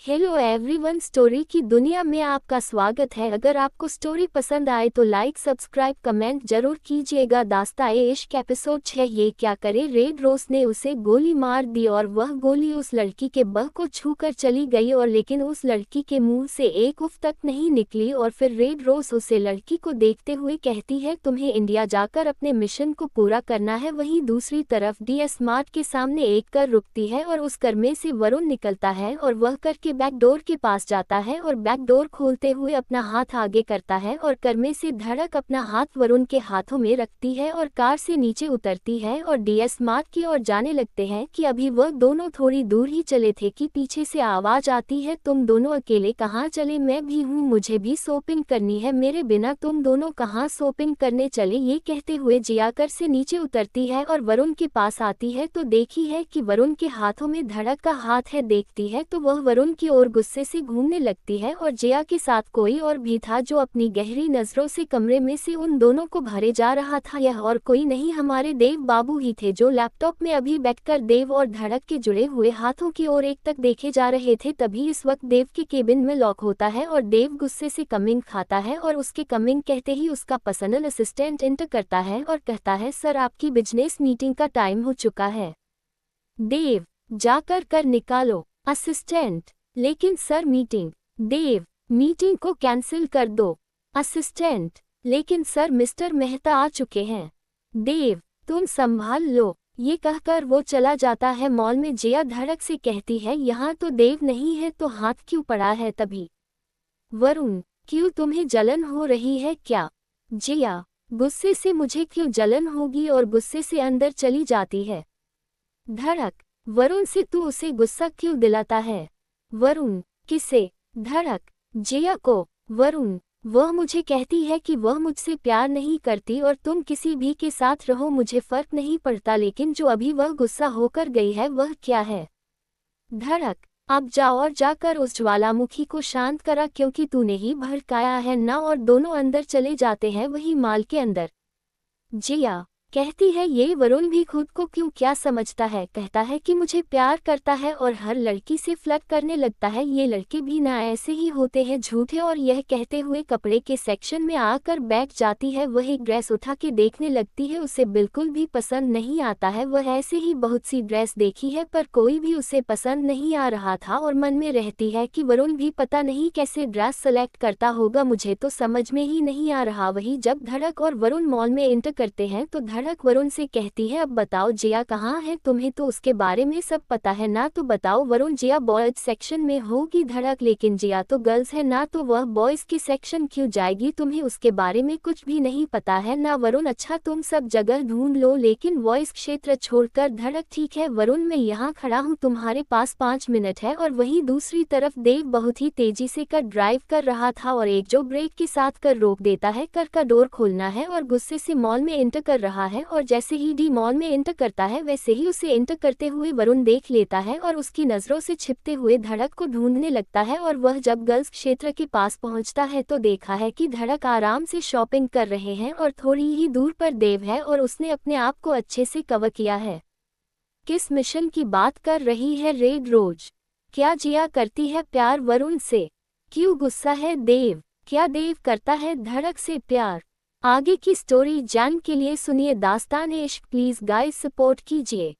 Hello everyone, story की दुनिया में आपका स्वागत है। अगर आपको स्टोरी पसंद आए तो लाइक, सब्सक्राइब, कमेंट जरूर कीजिएगा। दास्ताए इश्क एपिसोड 6। ये क्या करे, रेड रोज ने उसे गोली मार दी और वह गोली उस लड़की के बह को छूकर चली गई और लेकिन उस लड़की के मुंह से एक उफ तक नहीं निकली। और फिर रेड रोज उसे लड़की को देखते हुए कहती है, तुम्हें इंडिया जाकर अपने मिशन को पूरा करना है। वहीं दूसरी तरफ डीएस स्मार्ट के सामने एक कर रुकती है और उस कर में से वरुण निकलता है और वह कर के बैक डोर के पास जाता है और बैक डोर खोलते हुए अपना हाथ आगे करता है और कर में से धड़क अपना हाथ वरुण के हाथों में रखती है और कार से नीचे उतरती है और डीएस स्मार्ट की ओर जाने लगते हैं कि अभी वह दोनों थोड़ी दूर ही चले थे कि पीछे से आवाज आती है, तुम दोनों अकेले कहाँ चले? मैं भी हूँ, मुझे भी शॉपिंग करनी है, मेरे बिना तुम दोनों कहाँ शॉपिंग करने चले? ये कहते हुए जिया कर से नीचे उतरती है और वरुण के पास आती है तो देखी है कि वरुण के हाथों में धड़क का हाथ है। देखती है तो वह वरुण की ओर गुस्से से घूमने लगती है और जिया के साथ कोई और भी था जो अपनी गहरी नजरों से कमरे में से उन दोनों को भरे जा रहा था। यह और कोई नहीं, हमारे देव बाबू ही थे जो लैपटॉप में अभी बैठकर देव और धड़क के जुड़े हुए हाथों की ओर एक तक देखे जा रहे थे। तभी इस वक्त देव के केबिन में लॉक होता है और देव गुस्से से कमिंग खाता है और उसके कमिंग कहते ही उसका पर्सनल असिस्टेंट एंटर करता है और कहता है, सर आपकी बिजनेस मीटिंग का टाइम हो चुका है। देव, जाकर कर निकालो। असिस्टेंट, लेकिन सर मीटिंग। देव, मीटिंग को कैंसिल कर दो। असिस्टेंट, लेकिन सर मिस्टर मेहता आ चुके हैं। देव, तुम संभाल लो। ये कहकर वो चला जाता है मॉल में। जिया धड़क से कहती है, यहाँ तो देव नहीं है तो हाथ क्यों पड़ा है? तभी वरुण, क्यों तुम्हें जलन हो रही है क्या? जिया, गुस्से से मुझे क्यों जलन होगी? और गुस्से से अंदर चली जाती है। धड़क, वरुण से तू उसे गुस्सा क्यों दिलाता है? वरुण, किसे? धड़क, जिया को। वरुण, वह मुझे कहती है कि वह मुझसे प्यार नहीं करती और तुम किसी भी के साथ रहो मुझे फर्क नहीं पड़ता, लेकिन जो अभी वह गुस्सा होकर गई है वह क्या है? धड़क, अब जा और जाकर उस ज्वालामुखी को शांत करा क्योंकि तूने ही भड़काया है ना। और दोनों अंदर चले जाते हैं वही माल के अंदर। जिया कहती है, ये वरुण भी खुद को क्यों क्या समझता है? कहता है कि मुझे प्यार करता है और हर लड़की से फ्लर्ट करने लगता है। ये लड़के भी ना ऐसे ही होते हैं झूठे। और यह कहते हुए कपड़े के सेक्शन में आकर बैठ जाती है। वह एक ड्रेस उठा के देखने लगती है, उसे बिल्कुल भी पसंद नहीं आता है। वह ऐसे ही बहुत सी ड्रेस देखी है पर कोई भी उसे पसंद नहीं आ रहा था और मन में रहती है कि वरुण भी पता नहीं कैसे ड्रेस सेलेक्ट करता होगा, मुझे तो समझ में ही नहीं आ रहा। वही जब धड़क और वरुण मॉल में एंटर करते हैं तो धड़क वरुण से कहती है, अब बताओ जिया कहाँ है? तुम्हें तो उसके बारे में सब पता है ना, तो बताओ। वरुण, जिया बॉयज सेक्शन में होगी। धड़क, लेकिन जिया तो गर्ल्स है ना, तो वह बॉयज के सेक्शन क्यों जाएगी? तुम्हें उसके बारे में कुछ भी नहीं पता है ना? वरुण, अच्छा तुम सब जगह ढूंढ लो लेकिन बॉयज क्षेत्र छोड़कर। धड़क, ठीक है वरुण, मैं यहाँ खड़ा हूँ, तुम्हारे पास 5 मिनट है। और वहीं दूसरी तरफ देव बहुत ही तेजी से कर ड्राइव कर रहा था और एक जो ब्रेक के साथ कर रोक देता है। कर का डोर खोलना है और गुस्से से मॉल में एंटर कर रहा है और जैसे ही डी मॉल में एंटर करता है वैसे ही उसे एंटर करते हुए वरुण देख लेता है और उसकी नजरों से छिपते हुए धड़क को ढूंढने लगता है। और वह जब गर्ल्स क्षेत्र के पास पहुंचता है तो देखा है कि धड़क आराम से शॉपिंग कर रहे हैं और थोड़ी ही दूर पर देव है और उसने अपने आप को अच्छे से कवर किया है। किस मिशन की बात कर रही है रेड रोज? क्या जिया करती है प्यार वरुण से? क्यों गुस्सा है देव? क्या देव करता है धड़क से प्यार? आगे की स्टोरी जान के लिए सुनिए दास्तान इश्क। प्लीज गाइस सपोर्ट कीजिए।